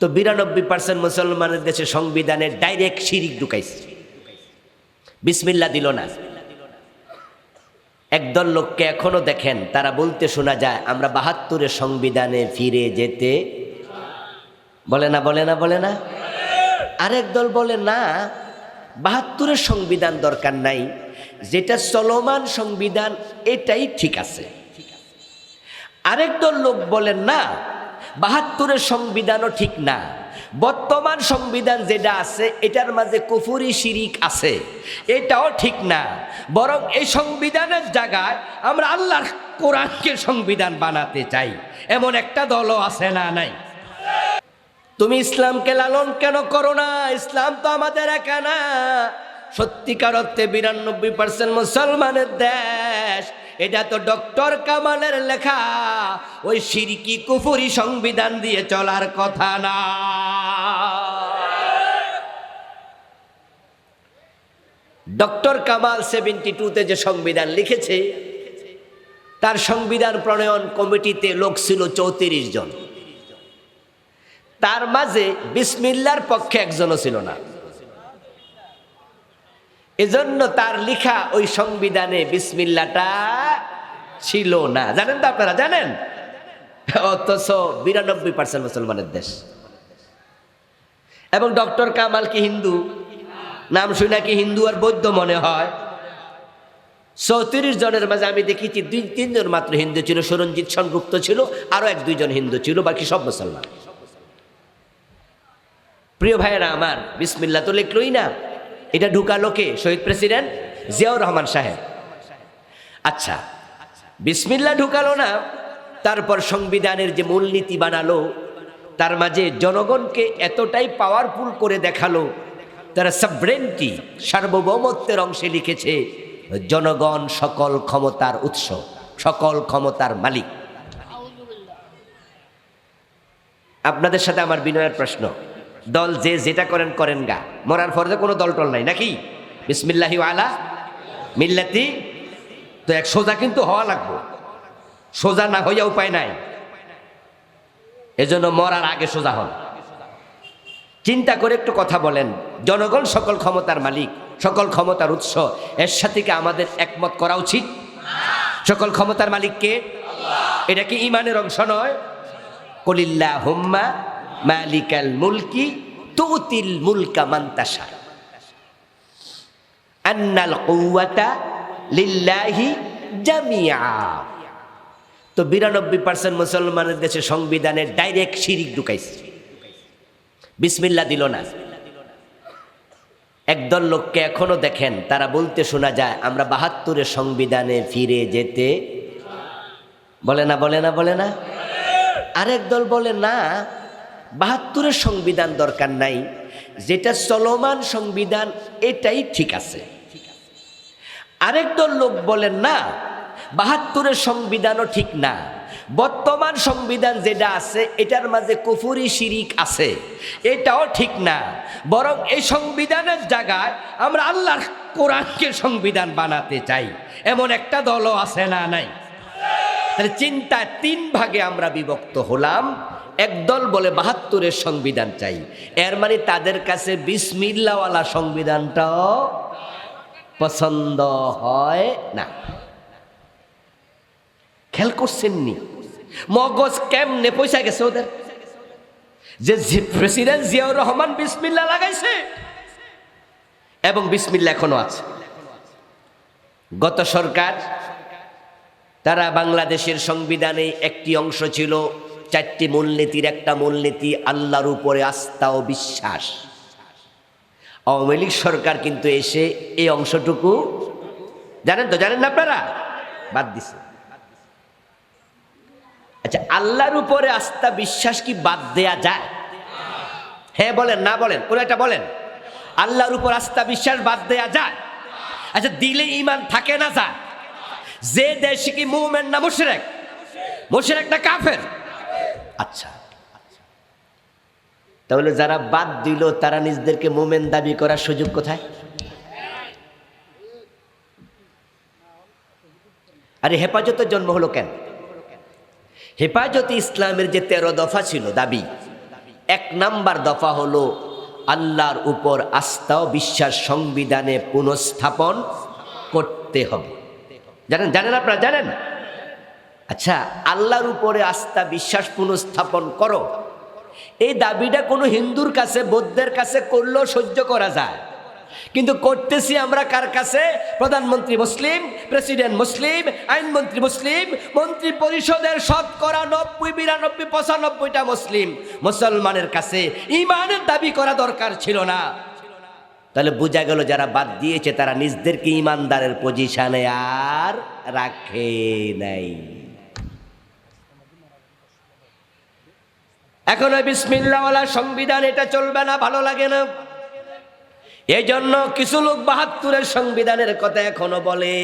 তো 92% মুসলমানের দেশে সংবিধানে ডাইরেক্ট শিরিক ঢুকাইছে, বিসমিল্লাহ দিল না। একদল লোককে এখনো দেখেন তারা বলতে শোনা যায় আমরা 72-এর সংবিধানে ফিরে যেতে, বলে না বলে না বলে না। আরেক দল বলে না, 72-এর সংবিধান দরকার নাই, যেটা চলমান সংবিধান এটাই ঠিক আছে। আরেক দল লোক বলেন না, 72-এর সংবিধানও ঠিক না, বর্তমান সংবিধান যেটা আছে এটার মাঝে কুফরি শিরিক আছে, এটাও ঠিক না, বরং এই সংবিধানের জায়গায় আমরা আল্লাহর কোরআনকে সংবিধান বানাতে চাই, এমন একটা দলও আছে না নাই? তুমি ইসলামকে লালন কেন করো না? ইসলাম তো আমাদের একা না, সত্যিকার অর্থে 92% মুসলমানের দেশ। এটা তো ডক্টর কামালের লেখা, ওই শিরকি কুফরি সংবিধান দিয়ে চলার কথা না। ডক্টর কামাল 72-তে যে সংবিধান লিখেছে, তার সংবিধান প্রণয়ন কমিটিতে লোক ছিল 34 জন, তার মাঝে বিসমিল্লাহর পক্ষে একজনও ছিল না। এজন্য তার লেখা ওই সংবিধানে বিসমিল্লাহটা ছিল না, জানেন তো আপনারা, জানেন? অথচ 92% মুসলমানের দেশ। এবং ডক্টর কামাল কি হিন্দু? নাম শুনে কি হিন্দু আর বৌদ্ধ মনে হয়? 34 জনের মাঝে আমি দেখেছি 2-3 জন মাত্র হিন্দু ছিল, সুরঞ্জিত সেনগুপ্ত ছিল, আরো 1-2 জন হিন্দু ছিল, বাকি সব মুসলমান। প্রিয় ভাইয়েরা আমার, বিসমিল্লাহ তো লিখলই না, এটা ঢুকালো কে? শহীদ প্রেসিডেন্ট জিয়াউর রহমান সাহেব। আচ্ছা, বিসমিল্লাহ ঢুকালো না, তারপর সংবিধানের যে মূলনীতি বানালো তার মাঝে জনগণকে এতটাই পাওয়ারফুল করে দেখালো, তারা সভরেন্টি সার্বভৌমত্বের অংশে লিখেছে জনগণ সকল ক্ষমতার উৎস, সকল ক্ষমতার মালিক। আপনাদের সাথে আমার বিনয়ের প্রশ্ন, দল যে যেটা করেন করেন গা, মরার ফরজে কোনো দল টল নাই নাকি? বিসমিল্লাহি আলা মিল্লাতি, তো এক সোজা কিন্তু হওয়া লাগবে, সোজা না হইয়া উপায় নাই। এজন্য মরার আগে সোজা হন। চিন্তা করে একটু কথা বলেন, জনগণ সকল ক্ষমতার মালিক, সকল ক্ষমতার উৎস, এর সাথে কি আমাদের একমত করা উচিত? সকল ক্ষমতার মালিককে, এটা কি ঈমানের অংশ নয়? কুলিল্লাহুম্মা মালিকাল মুলকি তুতিল মুলকা মান তাশা আন্নাল কুওয়াতা লিল্লাহি জামিআ। তো 92% মুসলমানের দেশে সংবিধানে ডাইরেক্ট শিরিক ঢুকাইছে, বিসমিল্লাহ দিল না। একদল লোককে এখনো দেখেন তারা বলতে শোনা যায় আমরা 72-এর সংবিধানে ফিরে যেতে, বলে না বলে না বলে না। আরেক দল বলে না, 72-এর সংবিধান দরকার নাই, যেটা চলমান সংবিধান এটাই ঠিক আছে। আরেক দল লোক বলেন না, 72-এর সংবিধানও ঠিক না, বর্তমান সংবিধান যেটা আছে এটার মাঝে কুফরি শিরিক আছে, এটাও ঠিক না, বরং এই সংবিধানের জায়গায় আমরা আল্লাহর কোরআনকে সংবিধান বানাতে চাই, এমন একটা দলও আছে না নাই? তাহলে চিন্তায় 3 ভাগে আমরা বিভক্ত হলাম। একদল বলে 72-এর সংবিধান চাই, এর মানে তাদের কাছে বিসমিল্লাহওয়ালা সংবিধানটাও পছন্দ হয় না। খেয়াল করছেননি মগজ কেমনে পয়সা গেছে ওদের? যে প্রেসিডেন্ট জিয়াউর রহমান বিসমিল্লাহ লাগাইছে এবং বিসমিল্লাহ এখনো আছে। গত সরকার তারা বাংলাদেশের সংবিধানে একটি অংশ ছিল 4টি মূলনীতির একটা মূলনীতি আল্লাহর উপরে আস্থা ও বিশ্বাস। আওয়ামী লীগ সরকার কিন্তু এসে এই অংশটুকু, জানেন তো, জানেন না আপনারা, বাদ দিছে। আচ্ছা, আল্লাহর উপরে আস্থা বিশ্বাস কি বাদ দেয়া যায়? হ্যাঁ বলেন, না বলেন, কোন একটা বলেন। আল্লাহর উপর আস্থা বিশ্বাস বাদ দেয়া যায়? আচ্ছা, দিলে ঈমান থাকে না যায়? যে দেশে কি মুমিন না মুশরিক? মুশরিক না কাফের? আচ্ছা, তাহলে যারা বাদ দিল তারা নিজেদেরকে মুমিন দাবি করার সুযোগ কোথায়? আরে হেফাজতের জন্ম হলো কেন? হেফাজতে ইসলামের যে 13 দফা ছিল দাবি, এক নাম্বার দফা হলো আল্লাহর উপর আস্থা ও বিশ্বাস সংবিধানে পুনঃস্থাপন করতে হবে। জানেন জানেন আপনারা জানেন? আচ্ছা, আল্লাহর উপরে আস্থা বিশ্বাস পুনঃস্থাপন করো, এই দাবিটা কোনো হিন্দুর কাছে বৌদ্ধের কাছে করলেও সহ্য করা যায়, কিন্তু করতেছি আমরা কার কাছে? প্রধানমন্ত্রী মুসলিম, প্রেসিডেন্ট মুসলিম, আইনমন্ত্রী মুসলিম, মন্ত্রী পরিষদের শতকরা 90-92-95টা মুসলিম। মুসলমানের কাছে ইমানের দাবি করা দরকার ছিল না। তাহলে বোঝা গেল যারা বাদ দিয়েছে তারা নিজদেরকে ইমানদারের পজিশনে আর রাখে নাই। এখন ওই বিসমিল্লাহওয়ালা সংবিধান এটা চলবে না, ভালো লাগে না। এই জন্য কিছু লোক ৭২-এর সংবিধানের কথা এখনো বলে,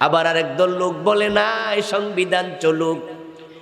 আবার আরেক দল লোক বলে না এই সংবিধান চলুক।